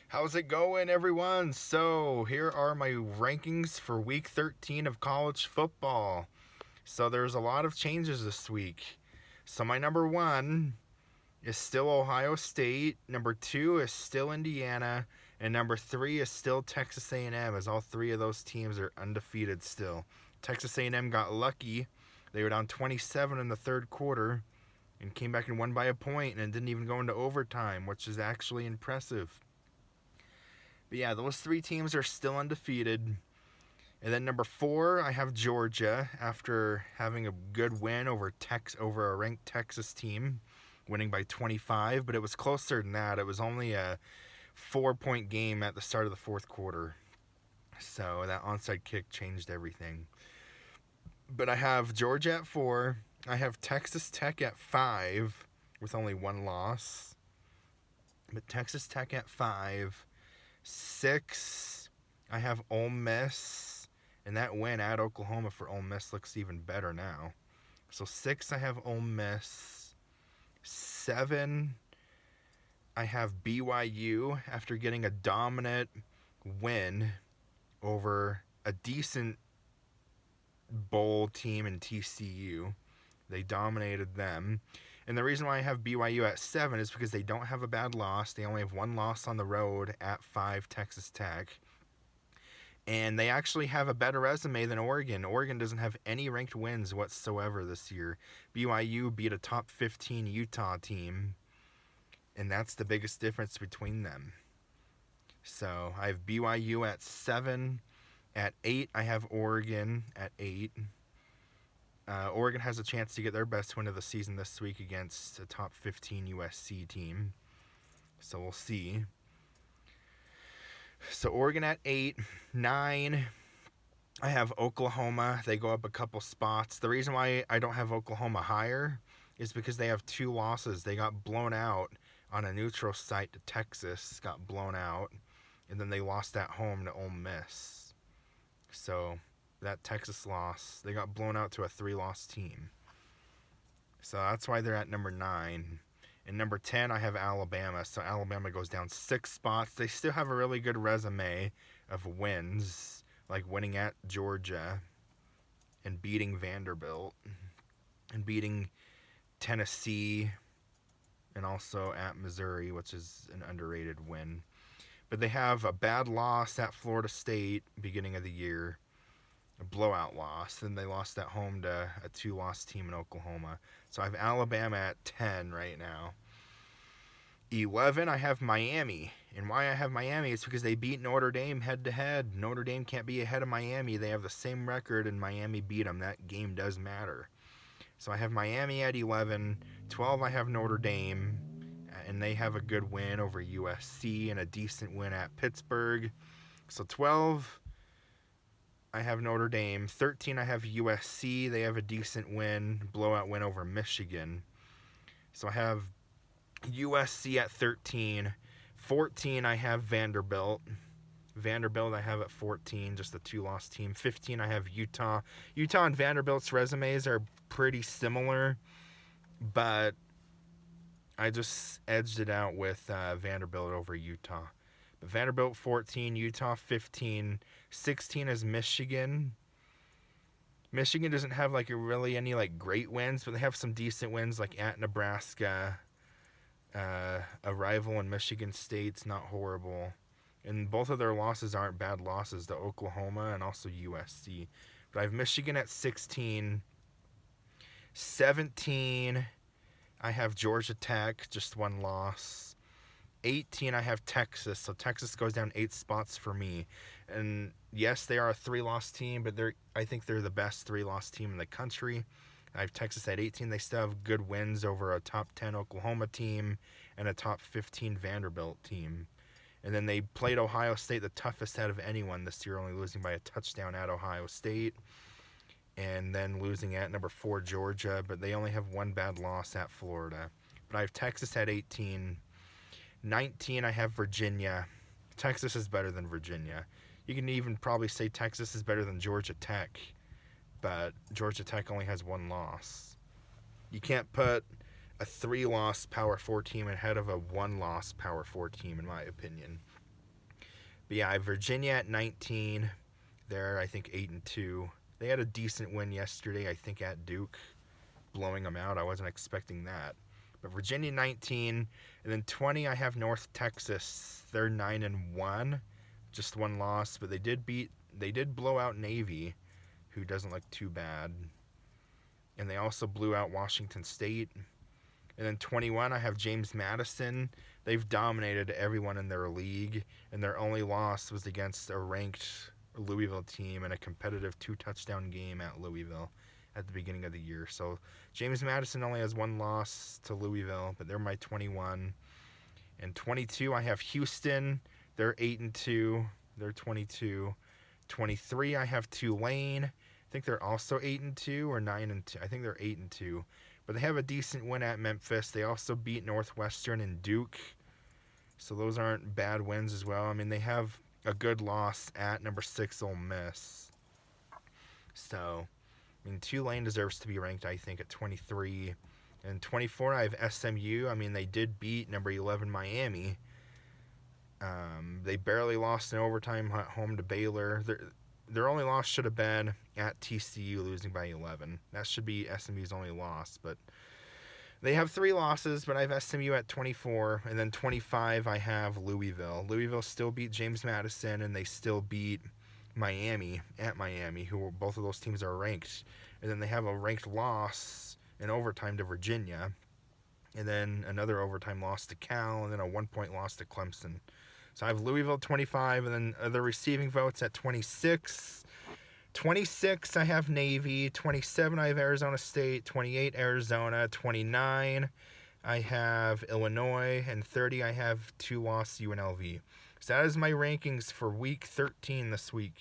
How's it going, everyone? So, here are my rankings for week 13 of college football. So, there's a lot of changes this week. So, my number one is still Ohio State, number two is still Indiana, and number three is still Texas A&M, as all three of those teams are undefeated still. Texas A&M got lucky. They were down 27 in the third quarter and came back and won by a point and didn't even go into overtime, which is actually impressive. But yeah, those three teams are still undefeated. And then number four, I have Georgia after having a good win over a ranked Texas team, winning by 25. But it was closer than that. It was only a 4-point game at the start of the fourth quarter. So that onside kick changed everything. But I have Georgia at 4. I have Texas Tech at 5 with only one loss. But Texas Tech at 5. 6, I have Ole Miss, and that win at Oklahoma for Ole Miss looks even better now. So 6, I have Ole Miss. 7, I have BYU after getting a dominant win over a decent bowl team in TCU. They dominated them. And the reason why I have BYU at 7 is because they don't have a bad loss. They only have one loss on the road at 5 Texas Tech. And they actually have a better resume than Oregon. Oregon doesn't have any ranked wins whatsoever this year. BYU beat a top 15 Utah team. And that's the biggest difference between them. So I have BYU at 7. At 8, I have Oregon at 8. Oregon has a chance to get their best win of the season this week against a top 15 USC team. So we'll see. So Oregon at 8. 9, I have Oklahoma. They go up a couple spots. The reason why I don't have Oklahoma higher is because they have 2 losses. They got blown out on a neutral site to Texas, got blown out, and then they lost at home to Ole Miss. So that Texas loss, they got blown out to a 3-loss team. So that's why they're at number 9. And number 10, I have Alabama. So Alabama goes down 6 spots. They still have a really good resume of wins, like winning at Georgia and beating Vanderbilt and beating Tennessee and also at Missouri, which is an underrated win. But they have a bad loss at Florida State beginning of the year, a blowout loss. Then they lost at home to a 2-loss team in Oklahoma. So I have Alabama at 10 right now. 11, I have Miami. And why I have Miami is because they beat Notre Dame head-to-head. Notre Dame can't be ahead of Miami. They have the same record, and Miami beat them. That game does matter. So I have Miami at 11. 12, I have Notre Dame. And they have a good win over USC and a decent win at Pittsburgh. So 12, I have Notre Dame. 13, I have USC. They have a decent win, blowout win over Michigan. So I have USC at 13. 14, I have Vanderbilt. Vanderbilt I have at 14, just a 2-loss team. 15, I have Utah. Utah and Vanderbilt's resumes are pretty similar, but I just edged it out with Vanderbilt over Utah. But Vanderbilt 14, Utah 15. 16 is Michigan. Michigan doesn't have really any great wins, but they have some decent wins like at Nebraska. A rival in Michigan State's not horrible. And both of their losses aren't bad losses to Oklahoma and also USC. But I have Michigan at 16. 17, I have Georgia Tech, just 1 loss. 18, I have Texas. So Texas goes down 8 spots for me. And yes, they are a 3-loss team, but I think they're the best 3-loss team in the country. I have Texas at 18. They still have good wins over a top 10 Oklahoma team and a top 15 Vanderbilt team. And then they played Ohio State, the toughest out of anyone this year, only losing by a touchdown at Ohio State. And then losing at number 4 Georgia, but they only have 1 bad loss at Florida. But I have Texas at 18. 19, I have Virginia. Texas is better than Virginia. You can even probably say Texas is better than Georgia Tech, but Georgia Tech only has 1 loss. You can't put a 3-loss Power 4 team ahead of a 1-loss Power 4 team, in my opinion. But yeah, I have Virginia at 19. They're, I think, 8-2. They had a decent win yesterday, I think, at Duke, blowing them out. I wasn't expecting that. But Virginia 19, and then 20 I have North Texas. They're 9-1, just one loss, but they did blow out Navy, who doesn't look too bad. And they also blew out Washington State. And then 21 I have James Madison. They've dominated everyone in their league, and their only loss was against a ranked Louisville team in a competitive 2-touchdown game at Louisville at the beginning of the year. So James Madison only has one loss to Louisville, but they're my 21. And 22 I have Houston. They're 8-2. They're 22. 23 I have Tulane. I think they're also 8-2 or 9-2. I think they're 8-2. But they have a decent win at Memphis. They also beat Northwestern and Duke. So those aren't bad wins as well. I mean, they have a good loss at number 6 Ole Miss. So, I mean, Tulane deserves to be ranked, I think, at 23. And 24, I have SMU. I mean, they did beat number 11 Miami. They barely lost in overtime at home to Baylor. Their only loss should have been at TCU, losing by 11. That should be SMU's only loss, but they have 3 losses, but I have SMU at 24, and then 25 I have Louisville. Louisville still beat James Madison, and they still beat Miami at Miami, who both of those teams are ranked. And then they have a ranked loss in overtime to Virginia, and then another overtime loss to Cal, and then a 1-point loss to Clemson. So I have Louisville 25, and then other receiving votes at 26. 26, I have Navy. 27, I have Arizona State. 28, Arizona. 29, I have Illinois. And 30, I have 2-loss UNLV. So that is my rankings for Week 13 this week.